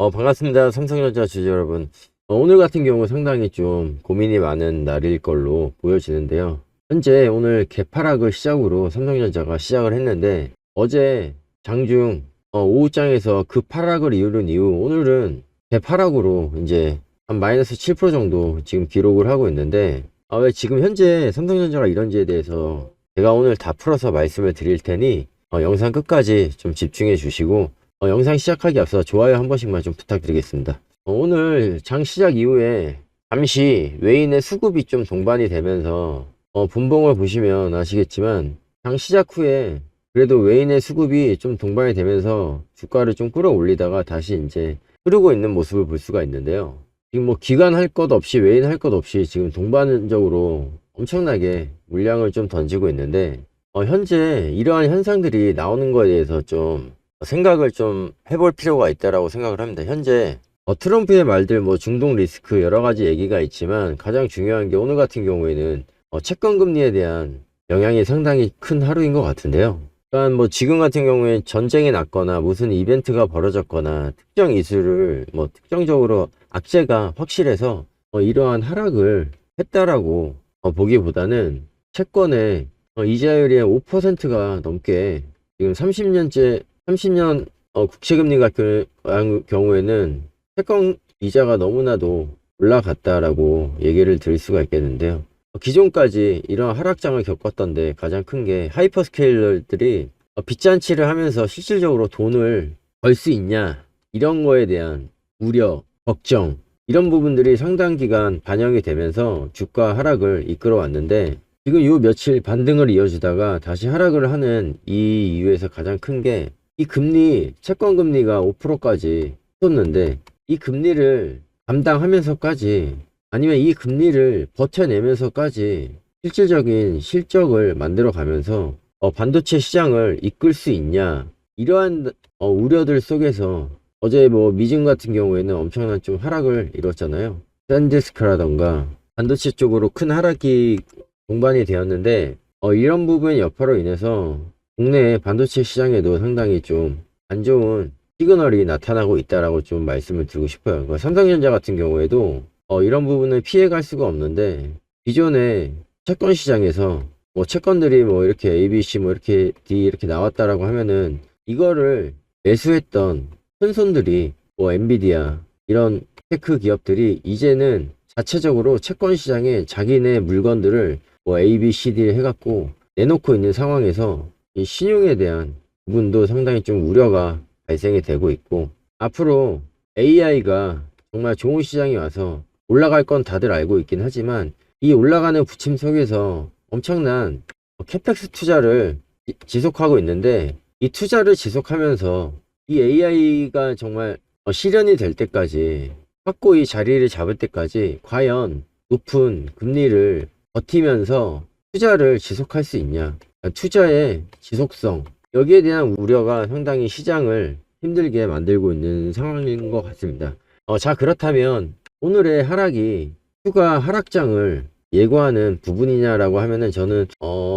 반갑습니다. 삼성전자 주주 여러분. 오늘 같은 경우 상당히 좀 고민이 많은 날일 걸로 보여지는데요. 현재 오늘 개파락을 시작으로 삼성전자가 시작을 했는데, 어제 장중 오후장에서 그 파락을 이루는 이후 오늘은 개파락으로 이제 한 마이너스 7% 정도 지금 기록을 하고 있는데, 왜 지금 현재 삼성전자가 이런지에 대해서 제가 오늘 다 풀어서 말씀을 드릴 테니 영상 끝까지 좀 집중해 주시고, 영상 시작하기 앞서 좋아요 한 번씩만 좀 부탁드리겠습니다. 오늘 장 시작 이후에 잠시 외인의 수급이 좀 동반이 되면서 분봉을 보시면 아시겠지만, 장 시작 후에 그래도 외인의 수급이 좀 동반이 되면서 주가를 좀 끌어올리다가 다시 이제 흐르고 있는 모습을 볼 수가 있는데요. 지금 뭐 기관 할 것 없이 외인 할 것 없이 지금 동반적으로 엄청나게 물량을 좀 던지고 있는데, 현재 이러한 현상들이 나오는 거에 대해서 좀 생각을 좀 해볼 필요가 있다라고 생각을 합니다. 현재 트럼프의 말들 뭐 중동 리스크 여러 가지 얘기가 있지만, 가장 중요한 게 오늘 같은 경우에는 채권 금리에 대한 영향이 상당히 큰 하루인 것 같은데요. 그러니까 뭐 지금 같은 경우에 전쟁이 났거나 무슨 이벤트가 벌어졌거나 특정 이슈를 뭐 특정적으로 악재가 확실해서 이러한 하락을 했다라고 보기보다는, 채권의 이자율이 5%가 넘게 지금 30년 국채금리 같은 경우에는 채권 이자가 너무나도 올라갔다라고 얘기를 드릴 수가 있겠는데요. 기존까지 이런 하락장을 겪었던데 가장 큰 게 하이퍼스케일러들이 빚잔치를 하면서 실질적으로 돈을 벌 수 있냐, 이런 거에 대한 우려, 걱정, 이런 부분들이 상당 기간 반영이 되면서 주가 하락을 이끌어 왔는데, 지금 요 며칠 반등을 이어주다가 다시 하락을 하는 이 이유에서 가장 큰 게, 이 금리, 채권 금리가 5%까지 떴는데 이 금리를 감당하면서까지, 아니면 이 금리를 버텨내면서까지 실질적인 실적을 만들어 가면서 반도체 시장을 이끌 수 있냐, 이러한 우려들 속에서 어제 뭐 미증 같은 경우에는 엄청난 좀 하락을 이뤘잖아요. 샌디스크라던가 반도체 쪽으로 큰 하락이 동반이 되었는데, 이런 부분 여파로 인해서 국내 반도체 시장에도 상당히 좀 안 좋은 시그널이 나타나고 있다라고 좀 말씀을 드리고 싶어요. 그러니까 삼성전자 같은 경우에도 이런 부분을 피해갈 수가 없는데, 기존의 채권 시장에서 뭐 채권들이 뭐 이렇게 ABC 뭐 이렇게 D 이렇게 나왔다라고 하면은, 이거를 매수했던 큰 손들이 뭐 엔비디아 이런 테크 기업들이 이제는 자체적으로 채권 시장에 자기네 물건들을 뭐 A, B, C, D 해갖고 내놓고 있는 상황에서 이 신용에 대한 부분도 상당히 좀 우려가 발생이 되고 있고, 앞으로 AI가 정말 좋은 시장이 와서 올라갈 건 다들 알고 있긴 하지만, 이 올라가는 부침 속에서 엄청난 캐펙스 투자를 지속하고 있는데, 이 투자를 지속하면서 이 AI가 정말 실현이 될 때까지, 확고히 자리를 잡을 때까지 과연 높은 금리를 버티면서 투자를 지속할 수 있냐, 투자의 지속성, 여기에 대한 우려가 상당히 시장을 힘들게 만들고 있는 상황인 것 같습니다. 자, 그렇다면 오늘의 하락이 추가 하락장을 예고하는 부분이냐라고 하면은, 저는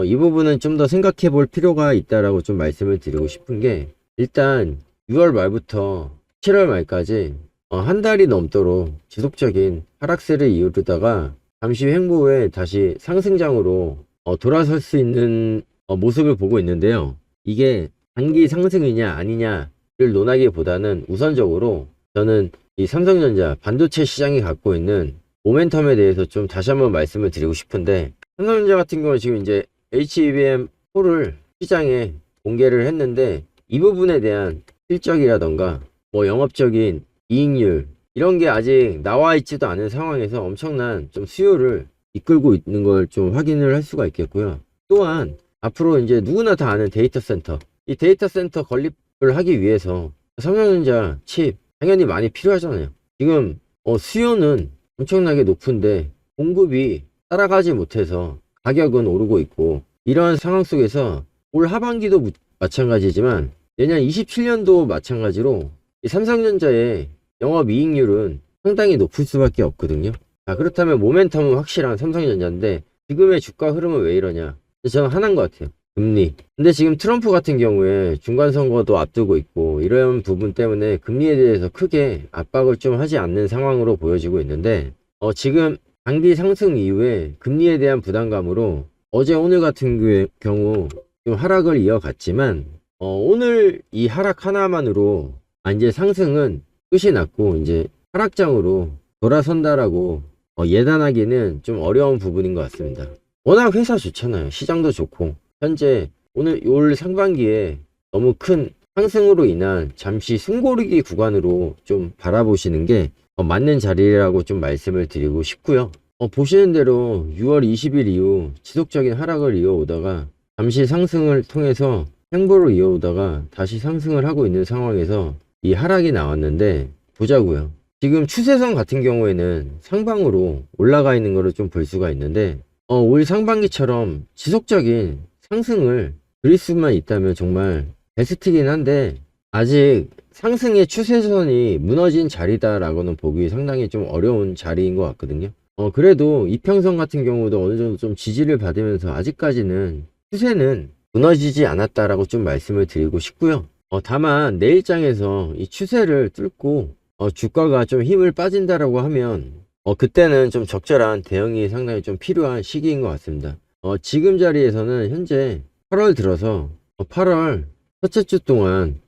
이 부분은 좀 더 생각해 볼 필요가 있다라고 좀 말씀을 드리고 싶은 게, 일단 6월 말부터 7월 말까지 한 달이 넘도록 지속적인 하락세를 이루다가 잠시 횡보 후에 다시 상승장으로 돌아설 수 있는 모습을 보고 있는데요. 이게 단기 상승이냐 아니냐를 논하기보다는 우선적으로 저는 이 삼성전자 반도체 시장이 갖고 있는 모멘텀에 대해서 좀 다시 한번 말씀을 드리고 싶은데, 삼성전자 같은 경우는 지금 이제 HBM4를 시장에 공개를 했는데, 이 부분에 대한 실적이라던가 뭐 영업적인 이익률, 이런 게 아직 나와 있지도 않은 상황에서 엄청난 좀 수요를 이끌고 있는 걸 좀 확인을 할 수가 있겠고요. 또한 앞으로 이제 누구나 다 아는 데이터 센터, 이 데이터 센터 건립을 하기 위해서 삼성전자 칩 당연히 많이 필요하잖아요. 지금 수요는 엄청나게 높은데 공급이 따라가지 못해서 가격은 오르고 있고, 이러한 상황 속에서 올 하반기도 마찬가지지만 내년 27년도 마찬가지로 이 삼성전자의 영업이익률은 상당히 높을 수밖에 없거든요. 자, 그렇다면 모멘텀은 확실한 삼성전자인데 지금의 주가 흐름은 왜 이러냐? 저는 하나인 것 같아요. 금리. 근데 지금 트럼프 같은 경우에 중간 선거도 앞두고 있고 이런 부분 때문에 금리에 대해서 크게 압박을 좀 하지 않는 상황으로 보여지고 있는데 지금 단기 상승 이후에 금리에 대한 부담감으로 어제 오늘 같은 경우 좀 하락을 이어갔지만 오늘 이 하락 하나만으로 이제 상승은 끝이 났고 이제 하락장으로 돌아선다라고 예단하기는 좀 어려운 부분인 것 같습니다. 워낙 회사 좋잖아요. 시장도 좋고 현재 오늘 올 상반기에 너무 큰 상승으로 인한 잠시 숨고르기 구간으로 좀 바라보시는 게 맞는 자리라고 좀 말씀을 드리고 싶고요. 보시는 대로 6월 20일 이후 지속적인 하락을 이어오다가 잠시 상승을 통해서 횡보를 이어오다가 다시 상승을 하고 있는 상황에서 이 하락이 나왔는데 보자고요. 지금 추세선 같은 경우에는 상방으로 올라가 있는 것을 좀 볼 수가 있는데 올 상반기처럼 지속적인 상승을 그릴 수만 있다면 정말 베스트긴 한데 아직 상승의 추세선이 무너진 자리다라고는 보기 상당히 좀 어려운 자리인 것 같거든요. 그래도 이평선 같은 경우도 어느 정도 좀 지지를 받으면서 아직까지는 추세는 무너지지 않았다라고 좀 말씀을 드리고 싶고요. 다만 내일장에서 이 추세를 뚫고 주가가 좀 힘을 빠진다라고 하면 그때는 좀 적절한 대응이 상당히 좀 필요한 시기인 것 같습니다. 지금 자리에서는 현재 8월 들어서 8월 첫째 주 동안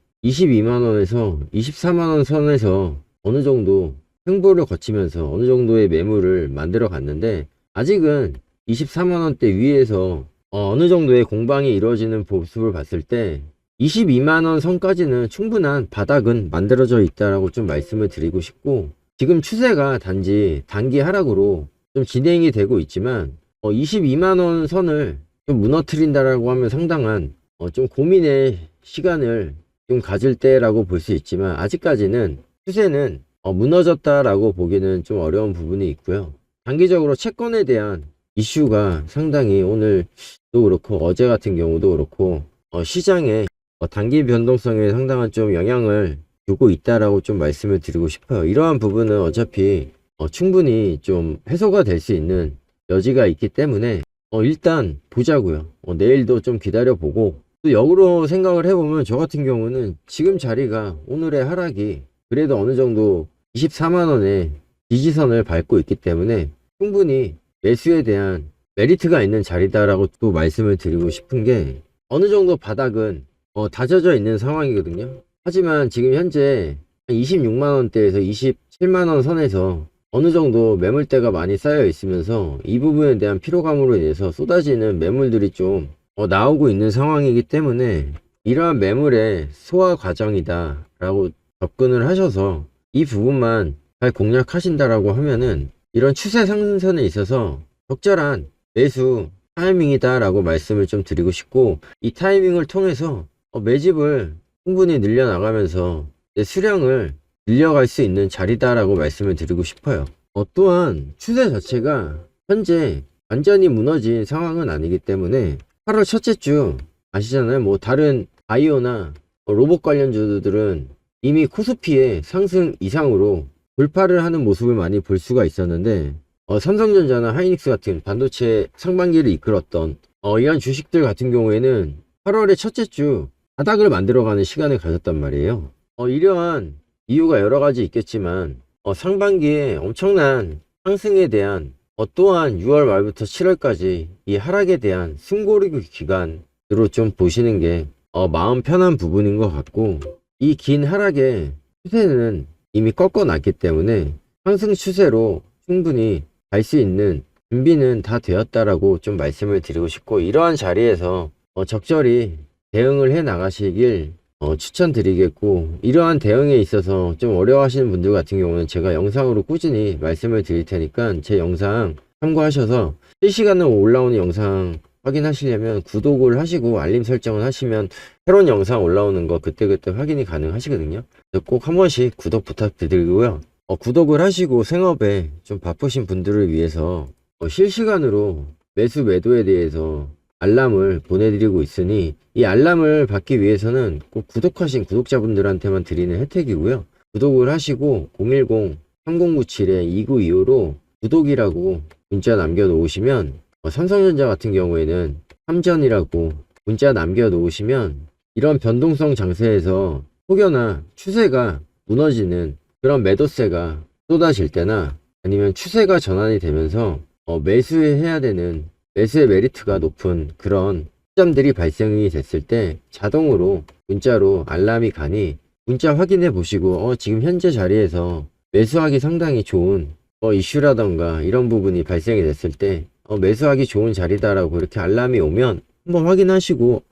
22만원에서 24만원 선에서 어느 정도 횡보를 거치면서 어느 정도의 매물을 만들어 갔는데 아직은 24만원대 위에서 어느 정도의 공방이 이루어지는 모습을 봤을 때 22만원 선까지는 충분한 바닥은 만들어져 있다라고 좀 말씀을 드리고 싶고 지금 추세가 단지 단기 하락으로 좀 진행이 되고 있지만 22만원 선을 좀 무너뜨린다라고 하면 상당한 좀 고민의 시간을 좀 가질 때라고 볼 수 있지만 아직까지는 추세는 무너졌다라고 보기는 좀 어려운 부분이 있고요. 단기적으로 채권에 대한 이슈가 상당히 오늘도 그렇고 어제 같은 경우도 그렇고 시장에 단기 변동성에 상당한 좀 영향을 주고 있다라고 좀 말씀을 드리고 싶어요. 이러한 부분은 어차피 충분히 좀 해소가 될 수 있는 여지가 있기 때문에 일단 보자고요. 내일도 좀 기다려 보고 또 역으로 생각을 해보면 저 같은 경우는 지금 자리가 오늘의 하락이 그래도 어느 정도 24만원의 지지선을 밟고 있기 때문에 충분히 매수에 대한 메리트가 있는 자리다라고 또 말씀을 드리고 싶은 게 어느 정도 바닥은 다져져 있는 상황이거든요. 하지만 지금 현재 26만원대에서 27만원 선에서 어느 정도 매물대가 많이 쌓여 있으면서 이 부분에 대한 피로감으로 인해서 쏟아지는 매물들이 좀 나오고 있는 상황이기 때문에 이러한 매물의 소화 과정이다 라고 접근을 하셔서 이 부분만 잘 공략하신다라고 하면은 이런 추세 상승선에 있어서 적절한 매수 타이밍이다 라고 말씀을 좀 드리고 싶고 이 타이밍을 통해서 매집을 충분히 늘려나가면서 내 수량을 늘려갈 수 있는 자리다 라고 말씀을 드리고 싶어요. 또한 추세 자체가 현재 완전히 무너진 상황은 아니기 때문에 8월 첫째 주 아시잖아요. 뭐 다른 바이오나 로봇 관련주들은 이미 코스피의 상승 이상으로 돌파를 하는 모습을 많이 볼 수가 있었는데 삼성전자나 하이닉스 같은 반도체 상반기를 이끌었던 이러한 주식들 같은 경우에는 8월의 첫째 주 바닥을 만들어가는 시간을 가졌단 말이에요. 이러한 이유가 여러 가지 있겠지만 상반기에 엄청난 상승에 대한 또한 6월 말부터 7월까지 이 하락에 대한 숨고르기 기간으로 좀 보시는 게 마음 편한 부분인 것 같고 이 긴 하락의 추세는 이미 꺾어놨기 때문에 상승 추세로 충분히 갈 수 있는 준비는 다 되었다라고 좀 말씀을 드리고 싶고 이러한 자리에서 적절히 대응을 해 나가시길 추천드리겠고 이러한 대응에 있어서 좀 어려워하시는 분들 같은 경우는 제가 영상으로 꾸준히 말씀을 드릴 테니까 제 영상 참고하셔서 실시간으로 올라오는 영상 확인하시려면 구독을 하시고 알림 설정을 하시면 새로운 영상 올라오는 거 그때그때 확인이 가능하시거든요. 꼭 한 번씩 구독 부탁드리고요. 구독을 하시고 생업에 좀 바쁘신 분들을 위해서 실시간으로 매수 매도에 대해서 알람을 보내드리고 있으니 이 알람을 받기 위해서는 꼭 구독하신 구독자분들한테만 드리는 혜택이고요. 구독을 하시고 010-3097-2925로 구독이라고 문자 남겨 놓으시면 삼성전자 같은 경우에는 삼전이라고 문자 남겨 놓으시면 이런 변동성 장세에서 혹여나 추세가 무너지는 그런 매도세가 쏟아질 때나 아니면 추세가 전환이 되면서 매수해야 되는 매수의 메리트가 높은 그런 시점들이 발생이 됐을 때 자동으로 문자로 알람이 가니 문자 확인해 보시고 지금 현재 자리에서 매수하기 상당히 좋은 이슈라던가 이런 부분이 발생이 됐을 때 매수하기 좋은 자리다라고 이렇게 알람이 오면 한번 확인하시고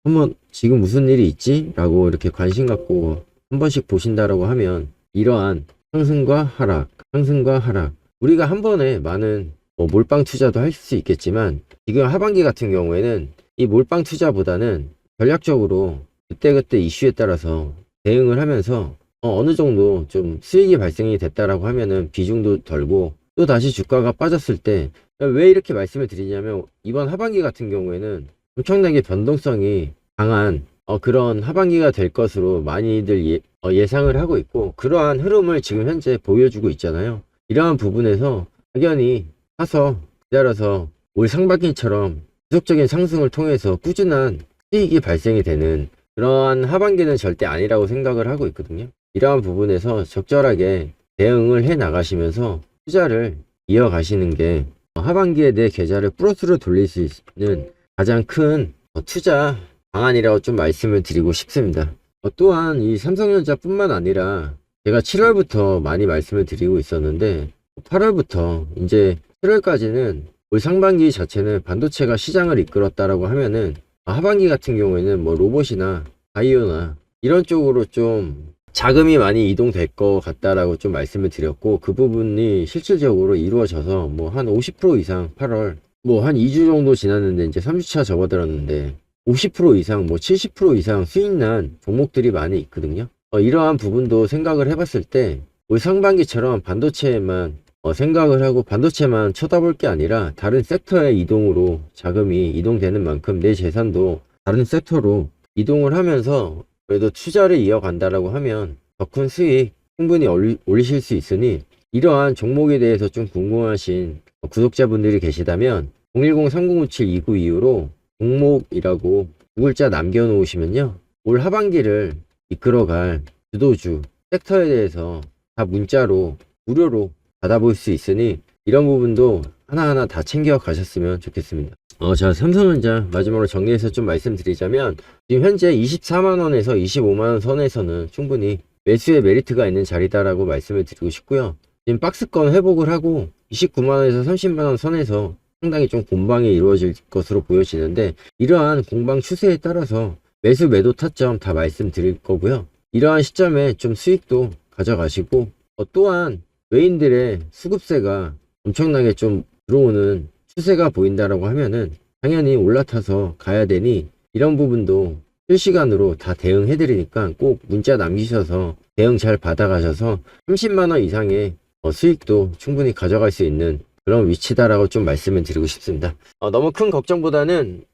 한번 지금 무슨 일이 있지? 라고 이렇게 관심 갖고 한 번씩 보신다라고 하면 이러한 상승과 하락, 상승과 하락 우리가 한 번에 많은 몰빵 투자도 할 수 있겠지만 지금 하반기 같은 경우에는 이 몰빵 투자보다는 전략적으로 그때그때 이슈에 따라서 대응을 하면서 어느 정도 좀 수익이 발생이 됐다라고 하면은 비중도 덜고 또 다시 주가가 빠졌을 때 왜 이렇게 말씀을 드리냐면 이번 하반기 같은 경우에는 엄청나게 변동성이 강한 그런 하반기가 될 것으로 많이들 예상을 하고 있고 그러한 흐름을 지금 현재 보여주고 있잖아요. 이러한 부분에서 막연히 사서 기다려서 올 상반기처럼 지속적인 상승을 통해서 꾸준한 수익이 발생이 되는 그러한 하반기는 절대 아니라고 생각을 하고 있거든요. 이러한 부분에서 적절하게 대응을 해 나가시면서 투자를 이어가시는 게 하반기에 내 계좌를 플러스로 돌릴 수 있는 가장 큰 투자 방안이라고 좀 말씀을 드리고 싶습니다. 또한 이 삼성전자 뿐만 아니라 제가 7월부터 많이 말씀을 드리고 있었는데 8월부터 이제 7월까지는 올 상반기 자체는 반도체가 시장을 이끌었다라고 하면은 하반기 같은 경우에는 로봇이나 바이오나 이런 쪽으로 좀 자금이 많이 이동될 것 같다라고 좀 말씀을 드렸고 그 부분이 실질적으로 이루어져서 한 50% 이상 8월 한 2주 정도 지났는데 이제 3주차 접어들었는데 50% 이상 70% 이상 수익난 종목들이 많이 있거든요. 이러한 부분도 생각을 해봤을 때 올 상반기처럼 반도체에만 생각을 하고 반도체만 쳐다볼 게 아니라 다른 섹터의 이동으로 자금이 이동되는 만큼 내 재산도 다른 섹터로 이동을 하면서 그래도 투자를 이어간다라고 하면 더 큰 수익 충분히 올리실 수 있으니 이러한 종목에 대해서 좀 궁금하신 구독자분들이 계시다면 010-3057-2925로 종목이라고 두 글자 남겨놓으시면요 올 하반기를 이끌어갈 주도주 섹터에 대해서 다 문자로 무료로 받아볼 수 있으니 이런 부분도 하나하나 다 챙겨 가셨으면 좋겠습니다. 자, 삼성전자 마지막으로 정리해서 좀 말씀드리자면 지금 현재 24만원에서 25만원 선에서는 충분히 매수의 메리트가 있는 자리다라고 말씀을 드리고 싶고요. 지금 박스권 회복을 하고 29만원에서 30만원 선에서 상당히 좀 공방이 이루어질 것으로 보여지는데 이러한 공방 추세에 따라서 매수 매도 타점 다 말씀드릴 거고요. 이러한 시점에 좀 수익도 가져가시고 또한 외인들의 수급세가 엄청나게 좀 들어오는 추세가 보인다라고 하면은 당연히 올라타서 가야 되니 이런 부분도 실시간으로 다 대응해 드리니까 꼭 문자 남기셔서 대응 잘 받아가셔서 30만원 이상의 수익도 충분히 가져갈 수 있는 그런 위치다라고 좀 말씀을 드리고 싶습니다. 너무 큰 걱정보다는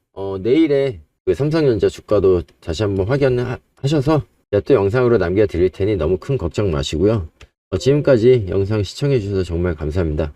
내일의 그 삼성전자 주가도 다시 한번 확인하셔서 제가 또 영상으로 남겨 드릴 테니 너무 큰 걱정 마시고요. 지금까지 영상 시청해 주셔서 정말 감사합니다.